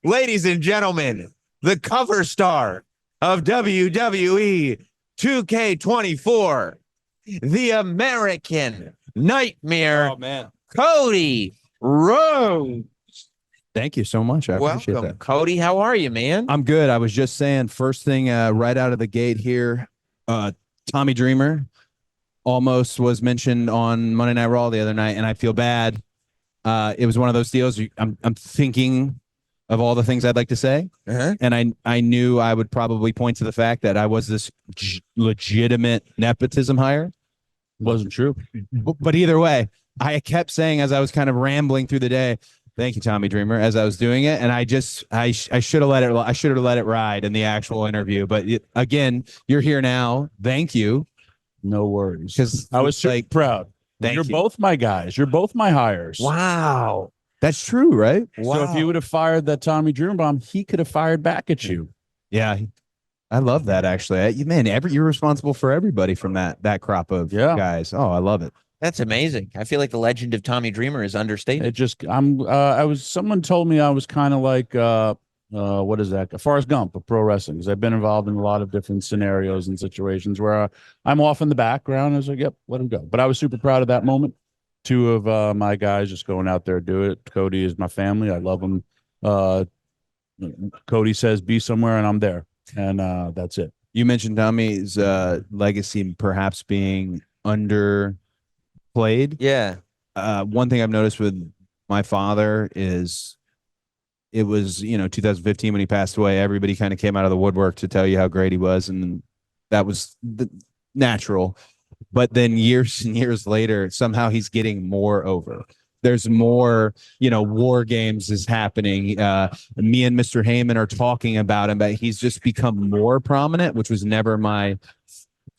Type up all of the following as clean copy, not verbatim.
ladies and gentlemen, the cover star of WWE 2K24, the American Nightmare, Cody Rhodes. Thank you so much. I appreciate Welcome, that. Cody. How are you, man? I'm good. I was just saying, first thing right out of the gate here, Tommy Dreamer almost was mentioned on Monday Night Raw the other night, and I feel bad. It was one of those deals. I'm thinking of all the things I'd like to say, and I knew I would probably point to the fact that I was this legitimate nepotism hire. Wasn't true. But either way, I kept saying as I was kind of rambling through the day, thank you, Tommy Dreamer, as I was doing it, and I should have let it ride in the actual interview. But again, you're here now. Thank you. No worries. Because I was super proud. You're both my guys. You're both my hires. Wow. That's true, right? Wow. So if you would have fired that Tommy Dreamer bomb, he could have fired back at you. Yeah. I love that, actually. You're responsible for everybody from that crop of guys. Oh, I love it. That's amazing. I feel like the legend of Tommy Dreamer is understated. Someone told me I was kind of like, what is that? Forrest Gump of pro wrestling. Because I've been involved in a lot of different scenarios and situations where I'm off in the background. I was like, yep, let him go. But I was super proud of that moment. Two of my guys just going out there, do it. Cody is my family. I love him. Cody says be somewhere and I'm there. And that's it. You mentioned Tommy's legacy perhaps being underplayed. Yeah. One thing I've noticed with my father is it was, 2015 when he passed away, everybody kind of came out of the woodwork to tell you how great he was. And that was natural. But then years and years later, somehow he's getting more over. There's more, war games is happening. Me and Mr. Heyman are talking about him, but he's just become more prominent, which was never my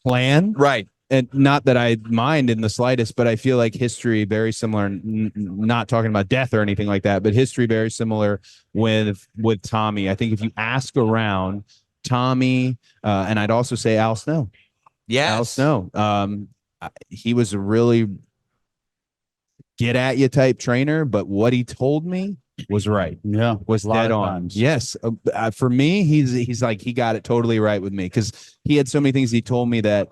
plan. Right. And not that I mind in the slightest, but I feel like history very similar, not talking about death or anything like that, but history very similar with Tommy. I think if you ask around, Tommy, and I'd also say Al Snow. Yes. Al Snow. He was a really get at you type trainer, but what he told me was right. Yeah. Was dead on. Times. Yes. For me, he's like, he got it totally right with me because he had so many things he told me that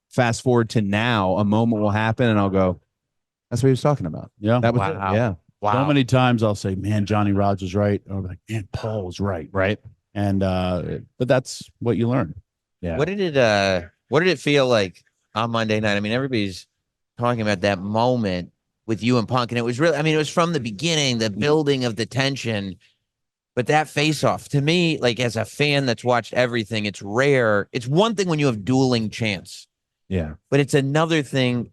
fast forward to now, a moment will happen and I'll go, that's what he was talking about. Yeah. That was Wow. it. Yeah. Wow. So many times I'll say, man, Johnny Rodz was right. Or like, man, Paul was right. Right. And but that's what you learn. Yeah. What did it feel like on Monday night? I mean, everybody's talking about that moment with you and Punk, and it was really, it was from the beginning, the building of the tension. But that face-off, to me, like as a fan that's watched everything, it's rare. It's one thing when you have dueling chants. Yeah. But it's another thing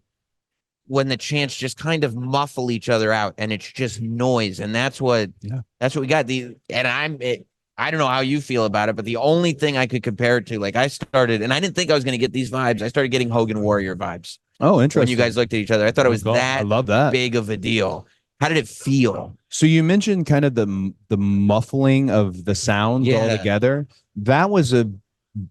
when the chants just kind of muffle each other out and it's just noise. And that's what we got. I don't know how you feel about it, but the only thing I could compare it to, like I started, and I didn't think I was going to get these vibes. I started getting Hogan Warrior vibes. Oh, interesting. When you guys looked at each other, I thought it was I love that. big of a deal. How did it feel? So you mentioned kind of the muffling of the sounds all together. That was a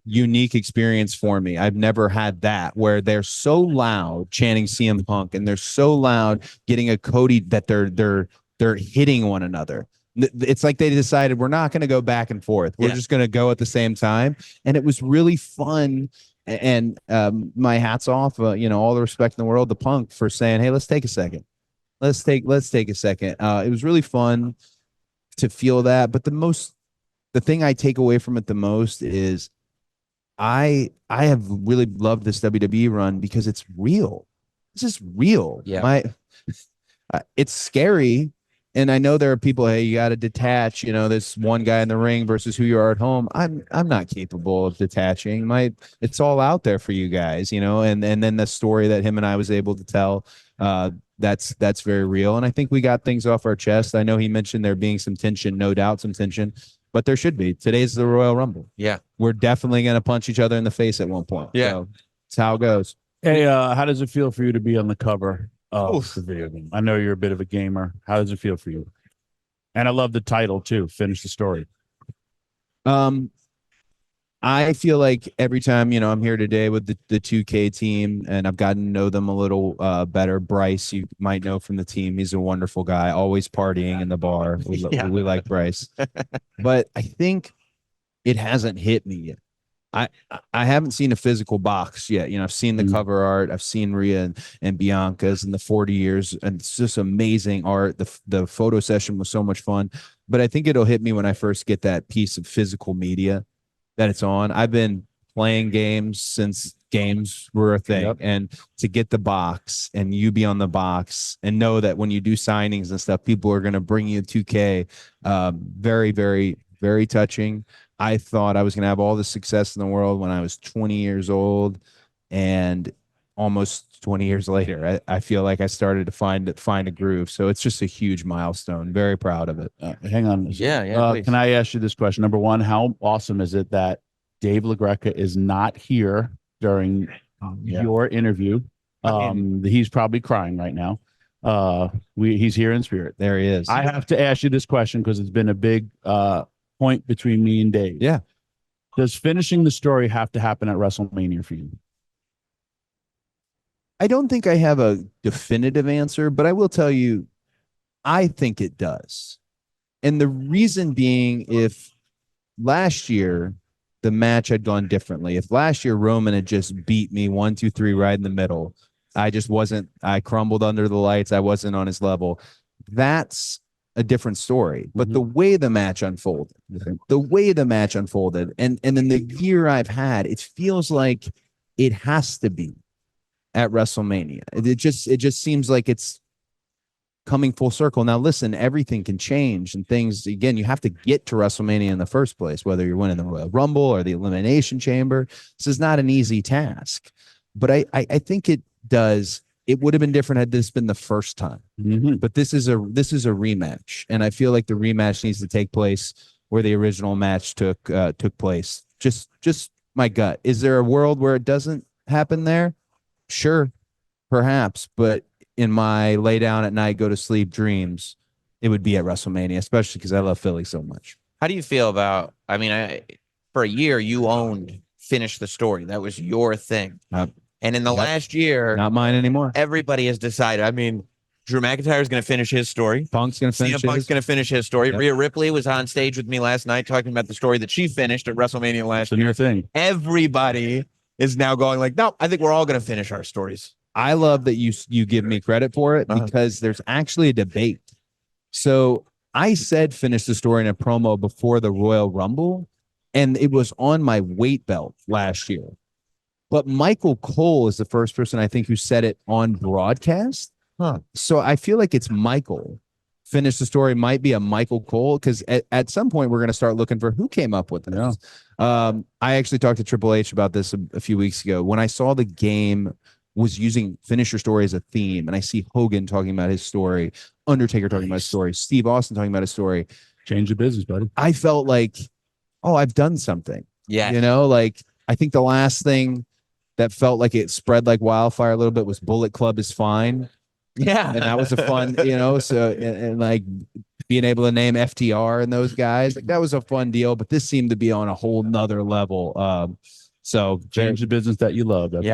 unique experience for me. I've never had that where they're so loud chanting CM Punk and they're so loud getting a Cody that they're hitting one another. It's like they decided we're not going to go back and forth. We're just going to go at the same time. And it was really fun. And my hat's off, all the respect in the world to Punk for saying, hey, let's take a second. Let's take a second. It was really fun to feel that. But the thing I take away from it the most is I have really loved this WWE run because it's real. This is real. Yeah. It's scary. And I know there are people, hey, you got to detach, this one guy in the ring versus who you are at home. I'm not capable of detaching. It's all out there for you guys, and then the story that him and I was able to tell, that's very real. And I think we got things off our chest. I know he mentioned there being some tension, no doubt some tension, but there should be. Today's the Royal Rumble. Yeah. We're definitely going to punch each other in the face at one point. Yeah. So it's how it goes. Hey, how does it feel for you to be on the cover of the video game? I know you're a bit of a gamer. How does it feel for you? And I love the title too. Finish the story. I feel like every time, I'm here today with the 2K team and I've gotten to know them a little better. Bryce, you might know from the team. He's a wonderful guy, always partying in the bar. We like Bryce. But I think it hasn't hit me yet. I haven't seen a physical box yet. I've seen the cover art. I've seen Rhea and Bianca's in the 40 years, and it's just amazing art. The photo session was so much fun. But I think it'll hit me when I first get that piece of physical media that it's on. I've been playing games since games were a thing. And to get the box and you be on the box and know that when you do signings and stuff, people are going to bring you 2K. Very, very, very touching. I thought I was going to have all the success in the world when I was 20 years old, and almost 20 years later, I feel like I started to find a groove. So it's just a huge milestone. Very proud of it. Hang on. Yeah. Can I ask you this question? Number one, how awesome is it that Dave LaGreca is not here during your interview? He's probably crying right now. He's here in spirit. There he is. I have to ask you this question because it's been a big point between me and Dave. Yeah. Does finishing the story have to happen at WrestleMania for you? I don't think I have a definitive answer, but I will tell you, I think it does. And the reason being, if last year the match had gone differently, if last year Roman had just beat me 1, 2, 3 right in the middle, I crumbled under the lights. I wasn't on his level. That's a different story. But the way the match unfolded, and then the year I've had, it feels like it has to be at WrestleMania. It just seems like it's coming full circle. Now, listen, everything can change, and things, again, you have to get to WrestleMania in the first place, whether you're winning the Royal Rumble or the Elimination Chamber. This is not an easy task, but I think it does. It would have been different had this been the first time, but this is a rematch, and I feel like the rematch needs to take place where the original match took place. Just my gut. Is there a world where it doesn't happen there? Sure, perhaps, but in my lay down at night, go to sleep dreams, it would be at WrestleMania, especially because I love Philly so much. How do you feel about? I mean, for a year you owned Finish the Story. That was your thing. And in the last year, not mine anymore. Everybody has decided. I mean, Drew McIntyre is going to finish his story. Punk's going to finish. CM Punk's going to finish his story. Rhea Ripley was on stage with me last night talking about the story that she finished at WrestleMania last year. Thing. Everybody is now going like, no, I think we're all going to finish our stories. I love that you give me credit for it because there's actually a debate. So I said finish the story in a promo before the Royal Rumble, and it was on my weight belt last year. But Michael Cole is the first person I think who said it on broadcast. So I feel like it's Michael. Finish the story might be a Michael Cole, because at some point we're going to start looking for who came up with this. I actually talked to Triple H about this a few weeks ago. When I saw the game was using Finish Your Story as a theme, and I see Hogan talking about his story, Undertaker talking about his story, Steve Austin talking about his story. Change the business, buddy. I felt like, oh, I've done something. Yeah. Like I think the last thing that felt like it spread like wildfire a little bit was Bullet Club is Fine. Yeah. And that was a fun, so and like being able to name FTR and those guys, like that was a fun deal, but this seemed to be on a whole nother level. So change the business that you love. That's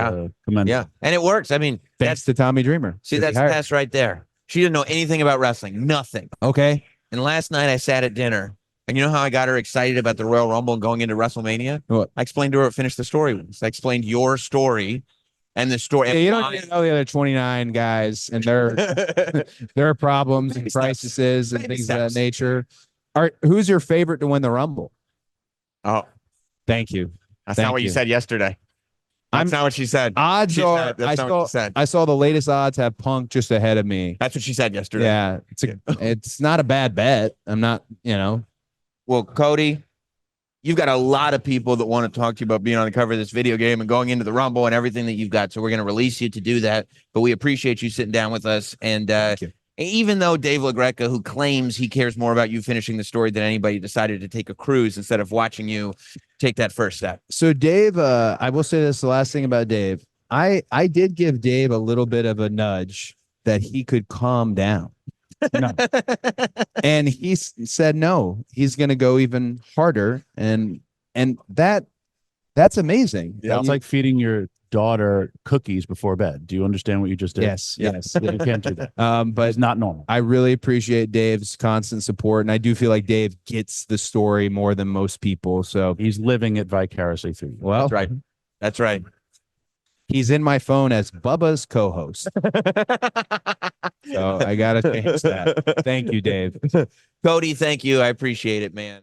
commendable. Yeah. And it works. I mean, thanks to Tommy Dreamer. See, that's Tess right there. She didn't know anything about wrestling. Nothing. Okay. And last night I sat at dinner, and you know how I got her excited about the Royal Rumble and going into WrestleMania? What? I explained to her what Finish the Story was. I explained your story and the story. Yeah, you don't need to know the other 29 guys and their problems and crises and things of that nature. Who's your favorite to win the Rumble? Oh, thank you. That's not what you said yesterday. That's not what she said. Odds are, I saw the latest odds have Punk just ahead of me. That's what she said yesterday. Yeah, it's not a bad bet. I'm not, Well, Cody, you've got a lot of people that want to talk to you about being on the cover of this video game and going into the Rumble and everything that you've got. So we're going to release you to do that. But we appreciate you sitting down with us. And even though Dave LaGreca, who claims he cares more about you finishing the story than anybody, decided to take a cruise instead of watching you take that first step. So Dave, I will say this, the last thing about Dave, I did give Dave a little bit of a nudge that he could calm down. No. And he said no, he's going to go even harder. And that That's amazing. Yeah, it's like feeding your daughter cookies before bed. Do you understand what you just did? Yes, yes. You can't do that. But It's not normal. I really appreciate Dave's constant support, and I do feel like Dave gets the story more than most people. So He's living it vicariously through you. well, That's right. That's right. he's in my phone as Bubba's co-host. So I gotta change that. Thank you, Dave. Cody, thank you. I appreciate it, man.